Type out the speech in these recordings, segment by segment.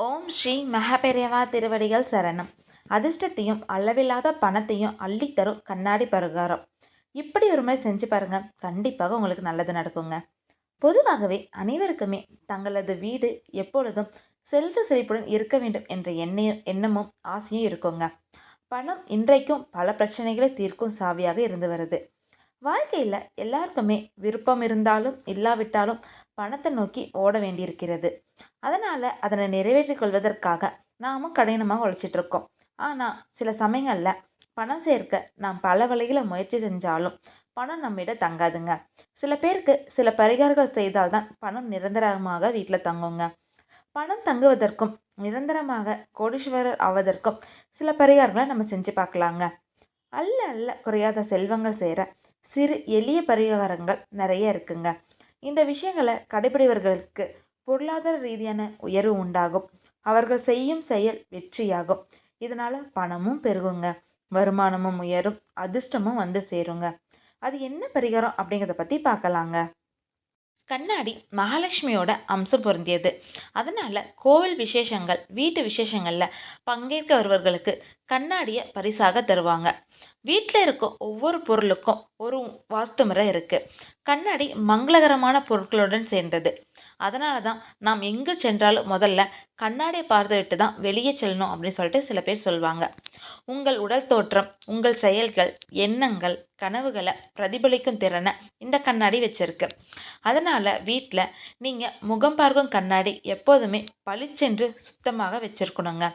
ஓம் ஸ்ரீ மகாபெரியவா திருவடிகள் சரணம். அதிர்ஷ்டத்தையும் அளவில்லாத பணத்தையும் அள்ளித்தரும் கண்ணாடி பரிகாரம். இப்படி ஒரு முறை செஞ்சு பாருங்க, கண்டிப்பாக உங்களுக்கு நல்லது நடக்குங்க. பொதுவாகவே அனைவருக்குமே தங்களது வீடு எப்பொழுதும் செல்வ செழிப்புடன் இருக்க வேண்டும் என்ற எண்ணமும் ஆசையும் இருக்குங்க. பணம் இன்றைக்கும் பல பிரச்சனைகளை தீர்க்கும் சாவியாக இருந்து வருது. வாழ்க்கையில் எல்லாருக்குமே விருப்பம் இருந்தாலும் இல்லாவிட்டாலும் பணத்தை நோக்கி ஓட வேண்டியிருக்கிறது. அதனால் அதனை நிறைவேற்றிக் கொள்வதற்காக நாமும் கடினமாக உழைச்சிட்டு இருக்கோம். ஆனால் சில சமயங்களில் பணம் சேர்க்க நாம் பல வழியில் முயற்சி செஞ்சாலும் பணம் நம்மிடம் தங்காதுங்க. சில பேருக்கு சில பரிகாரங்கள் செய்தால்தான் பணம் நிரந்தரமாக வீட்டில் தங்குங்க. பணம் தங்குவதற்கும் நிரந்தரமாக கோடீஸ்வரர் ஆவதற்கும் சில பரிகாரங்களை நம்ம செஞ்சு பார்க்கலாங்க. அல்ல அல்ல குறையாத செல்வங்கள் சேர சிறு எளிய பரிகாரங்கள் நிறைய இருக்குங்க. இந்த விஷயங்களை கடைபிடிவர்களுக்கு பொருளாதார ரீதியான உயர்வு உண்டாகும். அவர்கள் செய்யும் செயல் வெற்றியாகும். இதனால் பணமும் பெருகுங்க, வருமானமும் உயரும், அதிர்ஷ்டமும் வந்து சேருங்க. அது என்ன பரிகாரம் அப்படிங்கிறத பற்றி பார்க்கலாங்க. கண்ணாடி மகாலட்சுமியோட அம்சம் பொருந்தியது. அதனால் கோவில் விசேஷங்கள் வீட்டு விசேஷங்களில் பங்கேற்க வருவர்களுக்கு கண்ணாடியை பரிசாக தருவாங்க. வீட்டில் இருக்கும் ஒவ்வொரு பொருளுக்கும் ஒரு வாஸ்து முறை இருக்குது. கண்ணாடி மங்களகரமான பொருட்களுடன் சேர்ந்தது. அதனால தான் நாம் எங்கு சென்றாலும் முதல்ல கண்ணாடியை பார்த்துவிட்டு தான் வெளியே செல்லணும் அப்படின்னு சொல்லிட்டு சில பேர் சொல்லுவாங்க. உங்கள் உடல் தோற்றம், உங்கள் செயல்கள், எண்ணங்கள், கனவுகளை பிரதிபலிக்கும் திறனை இந்த கண்ணாடி வச்சிருக்கு. அதனால் வீட்டில் நீங்கள் முகம் பார்க்கும் கண்ணாடி எப்போதுமே பளிச்சென்று சுத்தமாக வச்சிருக்கணுங்க.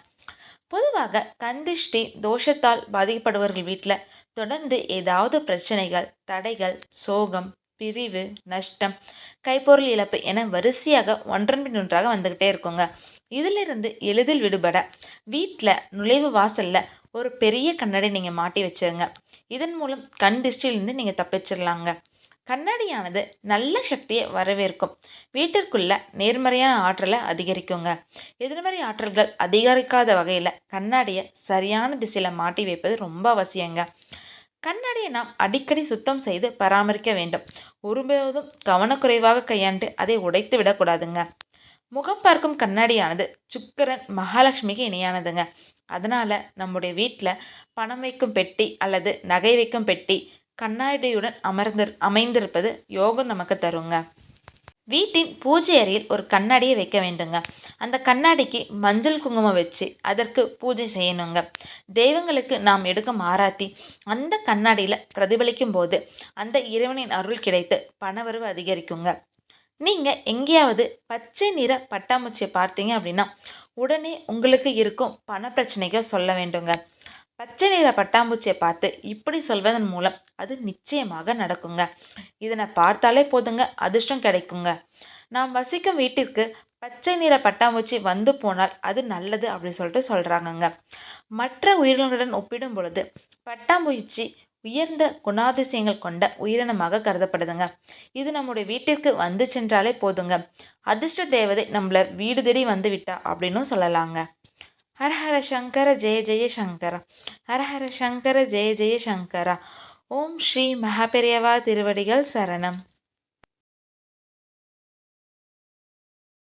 பொதுவாக கந்திஷ்டி தோஷத்தால் பாதிக்கப்படுபவர்கள் வீட்டில் தொடர்ந்து ஏதாவது பிரச்சனைகள், தடைகள், சோகம், பிரிவு, நஷ்டம், கைப்பொருள் இழப்பு என வரிசையாக ஒன்றன் பின் ஒன்றாக வந்துக்கிட்டே இருக்குங்க. இதிலிருந்து எளிதில் விடுபட வீட்டில் நுழைவு வாசலில் ஒரு பெரிய கண்ணாடி நீங்கள் மாட்டி வச்சிருங்க. இதன் மூலம் கண் திருஷ்டியிலிருந்து நீங்கள் தப்பிச்சிடலாங்க. கண்ணாடியானது நல்ல சக்தியை வரவேற்கும். வீட்டிற்குள்ள நேர்மறையான ஆற்றலை அதிகரிக்குங்க. எதிர்மறை ஆற்றல்கள் அதிகரிக்காத வகையில் கண்ணாடியை சரியான திசையில் மாட்டி வைப்பது ரொம்ப அவசியங்க. கண்ணாடியை நாம் அடிக்கடி சுத்தம் செய்து பராமரிக்க வேண்டும். ஒருபோதும் கவனக்குறைவாக கையாண்டு அதை உடைத்து விடக்கூடாதுங்க. முகம் பார்க்கும் கண்ணாடியானது சுக்கிரன் மகாலட்சுமிக்கு இணையானதுங்க. அதனால நம்முடைய வீட்டில் பணம் வைக்கும் பெட்டி அல்லது நகை வைக்கும் பெட்டி கண்ணாடியுடன் அமைந்திருப்பது யோகம் நமக்கு தருங்க. வீட்டின் பூஜை அறையில் ஒரு கண்ணாடியை வைக்க வேண்டுங்க. அந்த கண்ணாடிக்கு மஞ்சள் குங்குமம் வச்சு அதற்கு பூஜை செய்யணுங்க. தெய்வங்களுக்கு நாம் எடுக்கும் ஆராத்தி அந்த கண்ணாடியில் பிரதிபலிக்கும் போது அந்த இறைவனின் அருள் கிடைத்து பணவரவு அதிகரிக்குங்க. நீங்கள் எங்கேயாவது பச்சை நிற பட்டாம்பூச்சியை பார்த்தீங்க அப்படின்னா உடனே உங்களுக்கு இருக்கும் பண பிரச்சனைகள் சொல்ல வேண்டுங்க. பச்சை நிற பட்டாம்பூச்சியை பார்த்து இப்படி சொல்வதன் மூலம் அது நிச்சயமாக நடக்குங்க. இதனை பார்த்தாலே போதுங்க, அதிர்ஷ்டம் கிடைக்குங்க. நாம் வசிக்கும் வீட்டிற்கு பச்சை நிற பட்டாம்பூச்சி வந்து போனால் அது நல்லது அப்படின்னு சொல்லிட்டு சொல்கிறாங்கங்க. மற்ற உயிரினங்களுடன் ஒப்பிடும் பொழுது பட்டாம்பூச்சி உயர்ந்த குணாதிசயங்கள் கொண்ட உயிரினமாக கருதப்படுதுங்க. இது நம்முடைய வீட்டிற்கு வந்து சென்றாலே போதுங்க, அதிர்ஷ்ட தேவதை நம்மளை வீடு தேடி வந்து விட்டா அப்படின்னும் சொல்லலாங்க. ஹர ஹர சங்கர ஜெய ஜெய சங்கர. ஹர ஹர சங்கர ஜெய ஜெய சங்கர. ஓம் ஸ்ரீ மகாபெரியவா திருவடிகள் சரணம்.